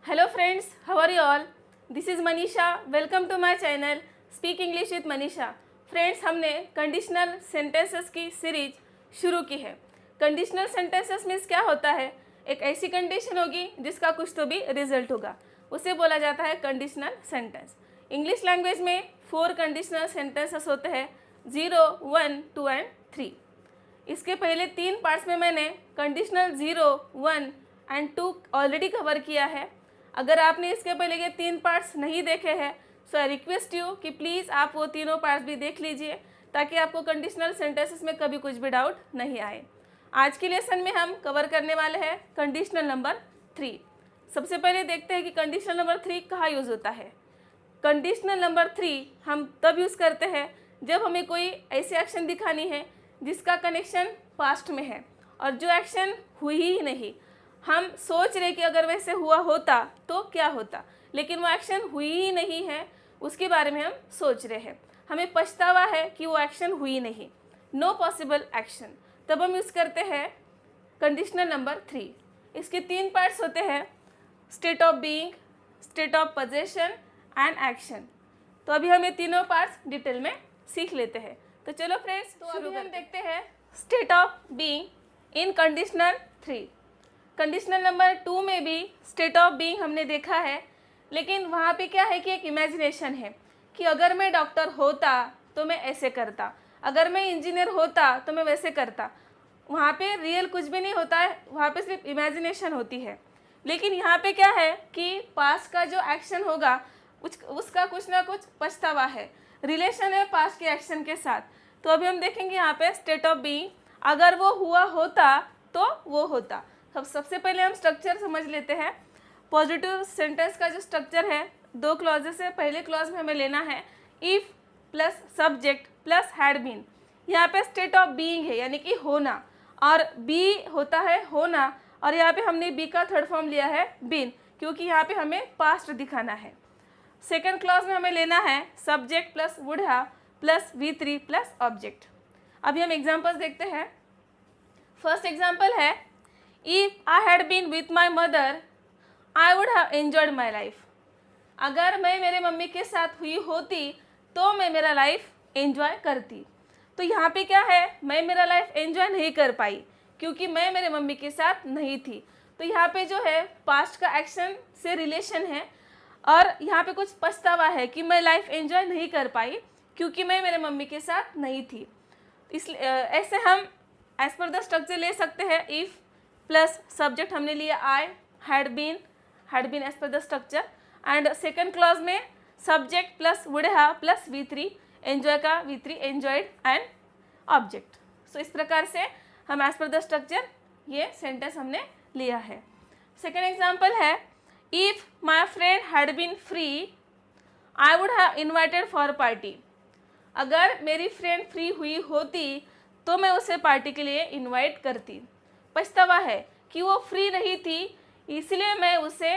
Hello friends, how are you all? This is Manisha. Welcome to my channel Speak English with Manisha. Friends, हमने conditional sentences की series शुरू की है. Conditional sentences means क्या होता है? एक ऐसी कंडीशन होगी जिसका कुछ तो भी रिजल्ट होगा, उसे बोला जाता है कंडीशनल सेंटेंस. इंग्लिश लैंग्वेज में 4 कंडीशनल सेंटेंसेस होते हैं, 0, 1, 2 एंड 3. इसके पहले 3 पार्ट्स में मैंने कंडीशनल 0, 1 एंड 2 ऑलरेडी कवर किया है. अगर आपने इसके पहले के 3 पार्ट्स नहीं देखे हैं सो आई रिक्वेस्ट यू कि प्लीज़ आप वो तीनों पार्ट्स भी देख लीजिए ताकि आपको कंडीशनल सेंटेंसेस में कभी कुछ भी डाउट नहीं आए. आज के लेसन में हम कवर करने वाले हैं कंडीशनल नंबर 3. सबसे पहले देखते हैं कि कंडीशनल नंबर 3 कहाँ यूज़ होता है. कंडीशनल नंबर 3 हम तब यूज़ करते हैं जब हमें कोई ऐसी एक्शन दिखानी है जिसका कनेक्शन पास्ट में है और जो एक्शन हुई ही नहीं. हम सोच रहे कि अगर वैसे हुआ होता तो क्या होता, लेकिन वो एक्शन हुई ही नहीं है, उसके बारे में हम सोच रहे हैं. हमें पछतावा है कि वो एक्शन हुई नहीं, नो पॉसिबल एक्शन. तब हम यूज़ करते हैं कंडीशनल नंबर 3. इसके 3 पार्ट्स होते हैं, state of being, state of possession and action. तो अभी हम ये तीनों पार्ट्स डिटेल में सीख लेते हैं. तो चलो फ्रेंड्स, तो अभी हम देखते हैं state of being in conditional 3. Conditional number 2 में भी स्टेट ऑफ बीइंग हमने देखा है, लेकिन वहाँ पे क्या है कि एक इमेजिनेशन है कि अगर मैं डॉक्टर होता तो मैं ऐसे करता, अगर मैं इंजीनियर होता तो मैं वैसे करता. वहाँ पे रियल कुछ भी नहीं होता है, वहाँ पे सिर्फ इमेजिनेशन होती है. लेकिन यहाँ पे क्या है कि पास्ट का जो एक्शन होगा उसका कुछ ना कुछ पछतावा है, रिलेशन है पास्ट के एक्शन के साथ. तो अभी हम देखेंगे यहाँ पे स्टेट ऑफ बीइंग, अगर वो हुआ होता तो वो होता. सबसे पहले हम स्ट्रक्चर समझ लेते हैं. पॉजिटिव सेंटेंस का जो स्ट्रक्चर है 2 क्लॉजेस है. पहले क्लॉज में हमें लेना है if plus subject plus had been. यहाँ पे स्टेट ऑफ बीइंग है यानी कि होना, और बी होता है होना, और यहाँ पे हमने बी का थर्ड फॉर्म लिया है बीन, क्योंकि यहाँ पे हमें पास्ट दिखाना है. सेकेंड क्लॉज में हमें लेना है subject plus would have plus V3 plus object. अभी हम एग्जाम्पल्स देखते हैं. फर्स्ट एग्जाम्पल है, If I had been with my mother, I would have enjoyed my life. अगर मैं मेरे मम्मी के साथ हुई होती तो मैं मेरा लाइफ एंजॉय करती. तो यहाँ पे क्या है, मैं मेरा लाइफ एंजॉय नहीं कर पाई क्योंकि मैं मेरे मम्मी के साथ नहीं थी. तो यहाँ पे जो है पास्ट का एक्शन से रिलेशन है और यहाँ पे कुछ पछतावा है कि मैं लाइफ एंजॉय नहीं कर पाई क्योंकि मैं मेरे मम्मी के साथ नहीं थी. इसलिए ऐसे हम एज पर द स्ट्रक्चर ले सकते हैं. इफ़ प्लस सब्जेक्ट हमने लिया I, had been as per the structure, and second clause में subject plus would have plus V3, enjoy का V3 एंजॉयड एंड ऑब्जेक्ट. सो इस प्रकार से हम एज पर द स्ट्रक्चर ये सेंटेंस हमने लिया है. सेकेंड एग्जाम्पल है, if my friend had been free I would have invited for party. अगर मेरी फ्रेंड फ्री हुई होती तो मैं उसे पार्टी के लिए इन्वाइट करती. पछतावा है कि वो फ्री नहीं थी इसलिए मैं उसे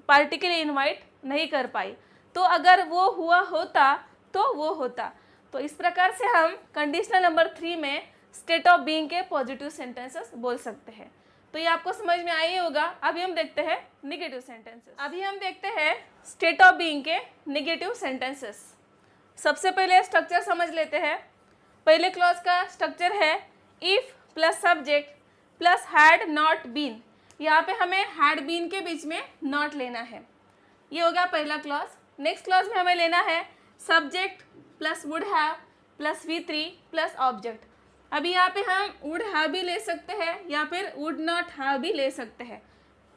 पार्टी के लिए इनवाइट नहीं कर पाई. तो अगर वो हुआ होता तो वो होता. तो इस प्रकार से हम कंडीशनल नंबर 3 में स्टेट ऑफ बीइंग के पॉजिटिव सेंटेंसेस बोल सकते हैं. तो ये आपको समझ में आया ही होगा. अभी हम देखते हैं नेगेटिव सेंटेंसेस. अभी हम देखते हैं स्टेट ऑफ बीइंग के नेगेटिव सेंटेंसेस. सबसे पहले स्ट्रक्चर समझ लेते हैं. पहले क्लॉज का स्ट्रक्चर है if plus subject plus had not been. यहाँ पे हमें हैड बीन के बीच में नॉट लेना है. ये हो गया पहला क्लॉज. नेक्स्ट क्लॉज में हमें लेना है subject plus would have plus V3 plus object. अभी यहाँ पे हम वुड हैव भी ले सकते हैं या फिर वुड नॉट हैव भी ले सकते हैं.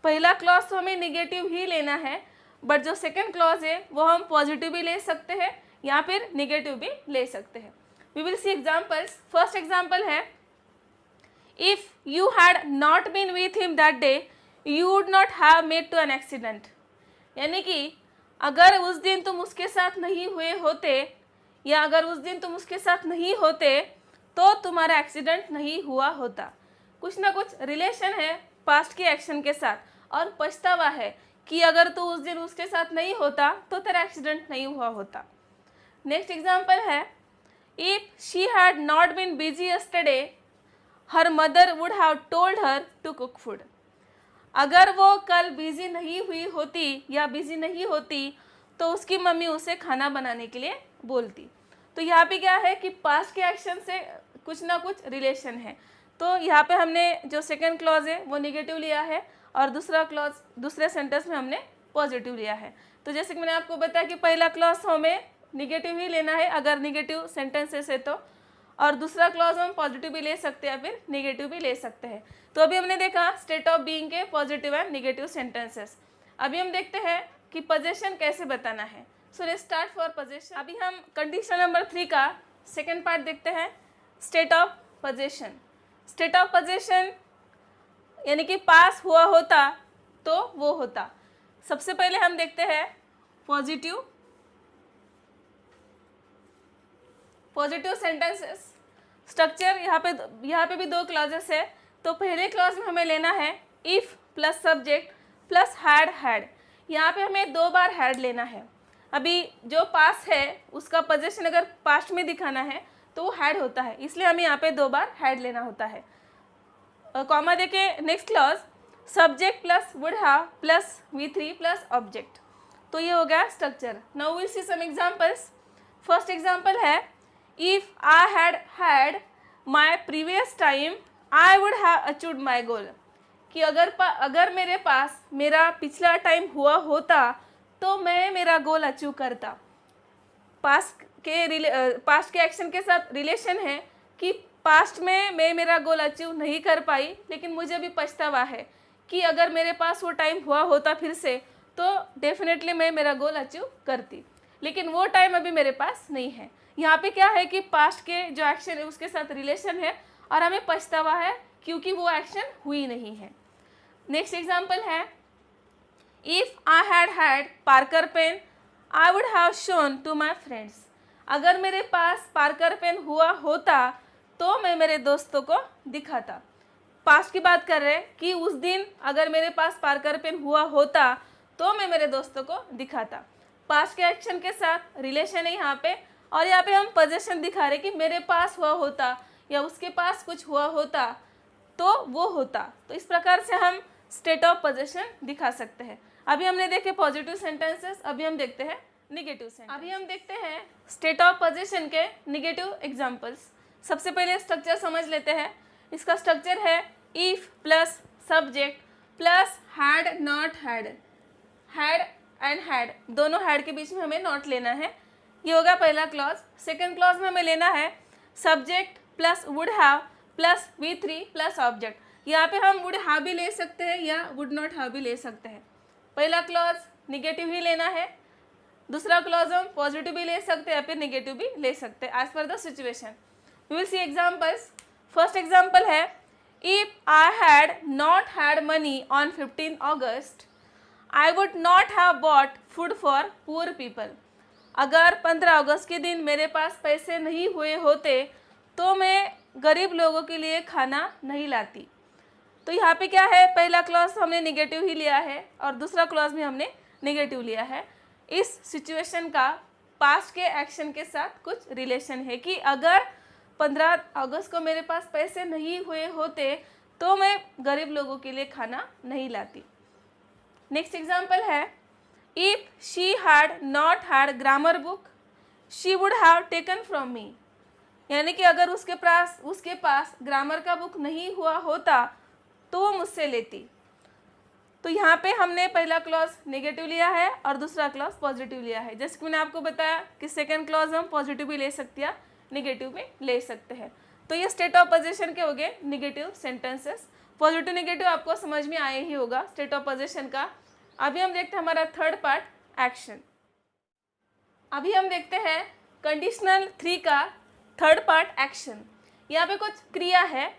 पहला क्लॉज तो हमें निगेटिव ही लेना है, बट जो सेकेंड क्लॉज है वो हम पॉजिटिव भी ले सकते हैं या फिर निगेटिव भी ले सकते हैं. We will see examples. First example है, If you had not been with him that day, you would not have met to an accident. यानी कि अगर उस दिन तुम उसके साथ नहीं हुए होते या अगर उस दिन तुम उसके साथ नहीं होते तो तुम्हारा एक्सीडेंट नहीं हुआ होता. कुछ ना कुछ रिलेशन है पास्ट के एक्शन के साथ और पछतावा है कि अगर तू उस दिन उसके साथ नहीं होता तो तेरा एक्सीडेंट नहीं हुआ होता. नेक्स्ट एग्जाम्पल है, If she had not been busy yesterday, her mother would have told her to cook food. अगर वो कल बिजी नहीं हुई होती या बिजी नहीं होती तो उसकी मम्मी उसे खाना बनाने के लिए बोलती। तो यहाँ पे क्या है कि पास्ट के एक्शन से कुछ ना कुछ रिलेशन है। तो यहाँ पे हमने जो सेकंड क्लॉज है वो निगेटिव लिया है और दूसरा क्लॉज दूसरे सेंटेंस में हमने पॉजिटिव लिया है। तो जैसे कि मैंने आपको बताया कि पहला क्लॉज हमें निगेटिव ही लेना है अगर निगेटिव सेंटेंसेस है तो, और दूसरा क्लॉज हम पॉजिटिव भी ले सकते हैं या फिर निगेटिव भी ले सकते हैं। तो अभी हमने देखा स्टेट ऑफ बीइंग के पॉजिटिव एंड निगेटिव सेंटेंसेस। अभी हम देखते हैं कि पोजीशन कैसे बताना है। So let's start for position. अभी हम कंडीशन नंबर 3 का सेकेंड पार्ट देखते हैं, state of position. State of position यानी कि पास हुआ होता तो वो होता। सबसे पहले हम देखते हैं पॉजिटिव सेंटेंसेस स्ट्रक्चर। यहाँ पे भी दो क्लॉजेस है। तो पहले क्लॉज में हमें लेना है if plus subject plus had. यहाँ पे हमें 2 बार हैड लेना है। अभी जो पास है उसका पोजीशन अगर पास्ट में दिखाना है तो वो हैड होता है, इसलिए हमें यहाँ पे 2 बार हैड लेना होता है। कॉमा देके next clause subject plus would have plus V3 plus object. तो ये हो गया structure. Now will see some examples. First example है if I had my previous time I would have achieved my goal. कि अगर मेरे पास मेरा पिछला टाइम हुआ होता तो मैं मेरा गोल अचीव करता। पास्ट के एक्शन के साथ रिलेशन है कि पास्ट में मैं मेरा गोल अचीव नहीं कर पाई, लेकिन मुझे भी पछतावा है कि अगर मेरे पास वो टाइम हुआ होता फिर से तो डेफिनेटली मैं मेरा गोल अचीव करती, लेकिन वो टाइम अभी मेरे पास नहीं है। यहाँ पे क्या है कि पास्ट के जो एक्शन है उसके साथ रिलेशन है और हमें पछतावा है क्योंकि वो एक्शन हुई नहीं है। नेक्स्ट एग्जाम्पल है if I had Parker pen I would have shown to my friends. अगर मेरे पास पार्कर पेन हुआ होता तो मैं मेरे दोस्तों को दिखाता। पास्ट की बात कर रहे हैं कि उस दिन अगर मेरे पास पार्कर पेन हुआ होता तो मैं मेरे दोस्तों को दिखाता। पास्ट के एक्शन के साथ रिलेशन है यहाँ पे, और यहाँ पे हम पोजीशन दिखा रहे कि मेरे पास हुआ होता या उसके पास कुछ हुआ होता तो वो होता। तो इस प्रकार से हम स्टेट ऑफ पोजीशन दिखा सकते हैं। अभी हमने देखे पॉजिटिव सेंटेंसेस, अभी हम देखते हैं निगेटिव सेंटेंस। अभी हम देखते हैं स्टेट ऑफ पोजीशन के निगेटिव एग्जांपल्स। सबसे पहले स्ट्रक्चर समझ लेते हैं। इसका स्ट्रक्चर है if plus subject plus had not had. Had and had दोनों हैड के बीच में हमें नॉट लेना है। ये होगा पहला क्लॉज। सेकंड क्लॉज में हमें लेना है subject plus would have plus V3 plus object. यहाँ पे हम वुड हैव भी ले सकते हैं या वुड नॉट हैव भी ले सकते हैं। पहला क्लॉज निगेटिव ही लेना है, दूसरा क्लॉज हम पॉजिटिव भी ले सकते हैं या फिर निगेटिव भी ले सकते हैं as per the situation. We will see examples. First example है if I had not had money on 15 August I would not have bought food for poor people. अगर 15 अगस्त के दिन मेरे पास पैसे नहीं हुए होते तो मैं गरीब लोगों के लिए खाना नहीं लाती। तो यहाँ पे क्या है, पहला क्लॉज हमने निगेटिव ही लिया है और दूसरा क्लॉज भी हमने निगेटिव लिया है। इस सिचुएशन का पास्ट के एक्शन के साथ कुछ रिलेशन है कि अगर 15 अगस्त को मेरे पास पैसे नहीं हुए होते तो मैं गरीब लोगों के लिए खाना नहीं लाती। नेक्स्ट एग्जाम्पल है if she had not had grammar book she would have taken from me. यानी कि अगर उसके पास ग्रामर का बुक नहीं हुआ होता तो वो मुझसे लेती। तो यहाँ पे हमने पहला क्लॉज नेगेटिव लिया है और दूसरा क्लॉज पॉजिटिव लिया है। जैसे कि मैंने आपको बताया कि सेकंड क्लॉज हम पॉजिटिव भी ले सकते हैं, नेगेटिव भी ले सकते हैं। तो ये स्टेट ऑफ पोजीशन के हो गए निगेटिव सेंटेंसेस। पॉजिटिव नेगेटिव आपको समझ में आया ही होगा स्टेट ऑफ पोजीशन का। अभी हम देखते हैं हमारा थर्ड पार्ट एक्शन। अभी हम देखते हैं कंडीशनल 3 का थर्ड पार्ट एक्शन। यहाँ पे कुछ क्रिया है,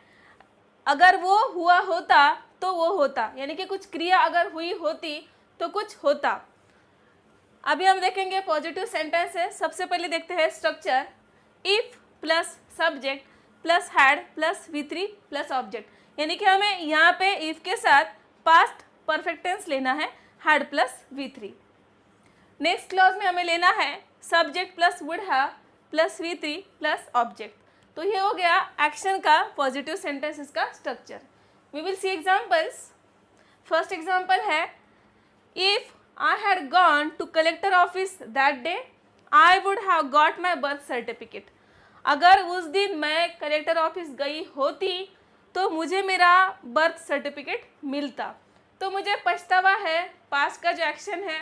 अगर वो हुआ होता तो वो होता, यानी कि कुछ क्रिया अगर हुई होती तो कुछ होता। अभी हम देखेंगे पॉजिटिव सेंटेंस है। सबसे पहले देखते हैं structure if plus subject plus had plus V3 plus object. यानी कि हमें यहाँ पे इफ के साथ पास्ट परफेक्ट टेंस लेना है had plus V3। Next clause में हमें लेना है subject plus would have plus V3 plus object. तो ये हो गया एक्शन का पॉजिटिव सेंटेंसेस का structure. We will see examples. First example है, if I had gone to collector office that day I would have got my birth certificate. अगर उस दिन मैं कलेक्टर ऑफिस गई होती तो मुझे मेरा बर्थ सर्टिफिकेट मिलता। तो मुझे पछतावा है, पास्ट का जो एक्शन है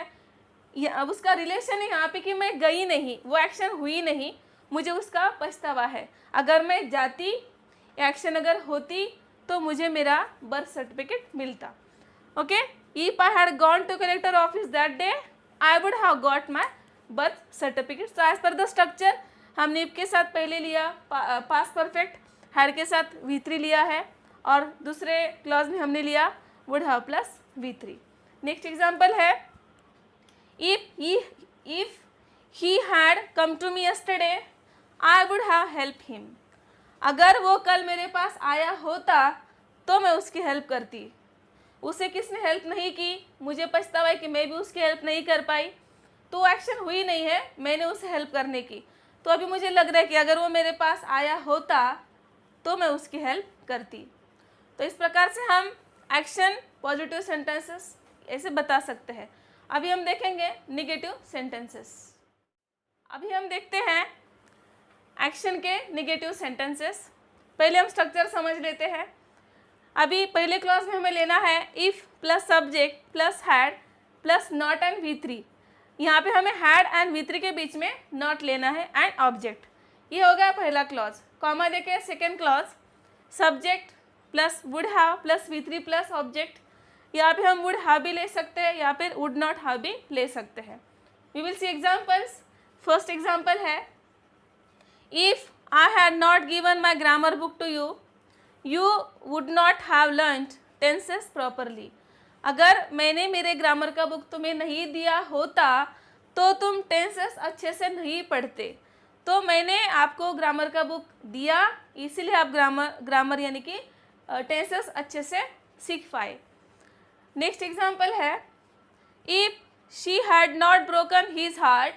अब उसका रिलेशन है यहाँ पे कि मैं गई नहीं, वो एक्शन हुई नहीं, मुझे उसका पछतावा है। अगर मैं जाती, एक्शन अगर होती तो मुझे मेरा बर्थ सर्टिफिकेट मिलता। Okay, if I had gone to collector office that day I would have got my birth certificate. So as per the structure हमने इफ के साथ पहले लिया पास्ट परफेक्ट, हैड के साथ V3 लिया है, और दूसरे क्लॉज में हमने लिया would have plus V3। Next example है, if he had come to me yesterday I would have helped him। अगर वो कल मेरे पास आया होता तो मैं उसकी हेल्प करती। उसे किसने हेल्प नहीं की, मुझे पछतावा है कि मैं भी उसकी हेल्प नहीं कर पाई, तो एक्शन हुई नहीं है, मैंने उसे हेल्प करने की। तो अभी मुझे लग रहा है कि अगर वो मेरे पास आया होता तो मैं उसकी हेल्प करती। तो इस प्रकार से हम एक्शन पॉजिटिव सेंटेंसेस ऐसे बता सकते हैं। अभी हम देखेंगे निगेटिव सेंटेंसेस। अभी हम देखते हैं एक्शन के निगेटिव सेंटेंसेस। पहले हम स्ट्रक्चर समझ लेते हैं। अभी पहले क्लॉज में हमें लेना है if plus subject plus had plus not and V3। यहाँ पे हमें हैड एंड V3 के बीच में नॉट लेना है एंड ऑब्जेक्ट। ये हो गया पहला क्लॉज। कॉमा देखे second clause, subject plus would have plus V3 plus object. यहाँ पे हम वुड हैव भी ले सकते हैं या फिर वुड नॉट हैव भी ले सकते हैं। We will see examples. First example है, if I had not given my grammar book to you you would not have learned tenses properly. अगर मैंने मेरे ग्रामर का बुक तुम्हें नहीं दिया होता तो तुम टेंसेस अच्छे से नहीं पढ़ते। तो मैंने आपको ग्रामर का बुक दिया, इसीलिए आप ग्रामर यानी कि टेंसेस अच्छे से सीख पाए। नेक्स्ट एग्जाम्पल है, if she had not broken his heart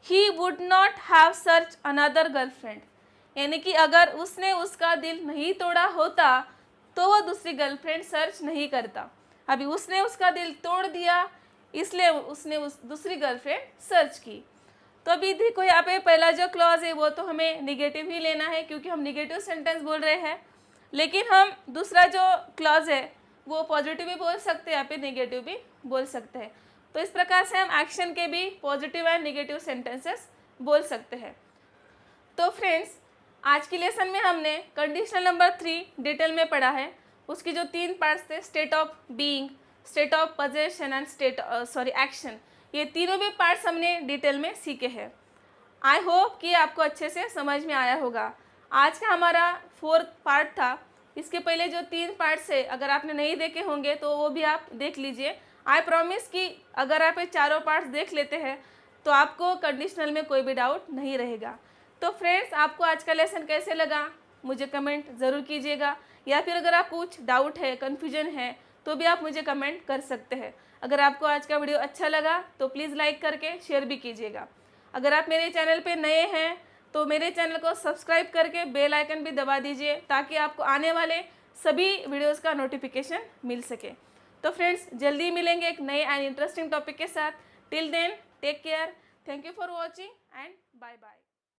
he would not have search another girlfriend. यानी कि अगर उसने उसका दिल नहीं तोड़ा होता तो वो दूसरी गर्लफ्रेंड सर्च नहीं करता। अभी उसने उसका दिल तोड़ दिया, इसलिए उसने उस दूसरी गर्लफ्रेंड सर्च की। तो अभी देखो यहाँ पे पहला जो क्लॉज है वो तो हमें निगेटिव ही लेना है क्योंकि हम निगेटिव सेंटेंस बोल रहे हैं, लेकिन हम दूसरा जो क्लॉज है वो पॉजिटिव भी बोल सकते हैं या फिर निगेटिव भी बोल सकते हैं। तो इस प्रकार से हम एक्शन के भी पॉजिटिव एंड निगेटिव सेंटेंसेस बोल सकते हैं। तो फ्रेंड्स, आज की लेसन में हमने कंडीशनल नंबर 3 डिटेल में पढ़ा है। उसकी जो 3 पार्ट्स थे, state of being, state of possession and action, ये तीनों भी पार्ट्स हमने डिटेल में सीखे हैं। आई होप कि आपको अच्छे से समझ में आया होगा। आज का हमारा 4th पार्ट था। इसके पहले जो 3 पार्ट्स है अगर आपने नहीं देखे होंगे तो वो भी आप देख लीजिए। आई प्रॉमिस कि अगर आप ये चारों पार्ट्स देख लेते हैं तो आपको कंडीशनल में कोई भी डाउट नहीं रहेगा। तो फ्रेंड्स, आपको आज का लेसन कैसे लगा मुझे कमेंट ज़रूर कीजिएगा, या फिर अगर आप कुछ डाउट है, कन्फ्यूजन है तो भी आप मुझे कमेंट कर सकते हैं। अगर आपको आज का वीडियो अच्छा लगा तो प्लीज़ लाइक करके शेयर भी कीजिएगा। अगर आप मेरे चैनल पे नए हैं तो मेरे चैनल को सब्सक्राइब करके बेल आइकन भी दबा दीजिए ताकि आपको आने वाले सभी वीडियोस का नोटिफिकेशन मिल सके। तो फ्रेंड्स, जल्दी मिलेंगे एक नए एंड इंटरेस्टिंग टॉपिक के साथ। Till then take care, thank you for watching and bye bye.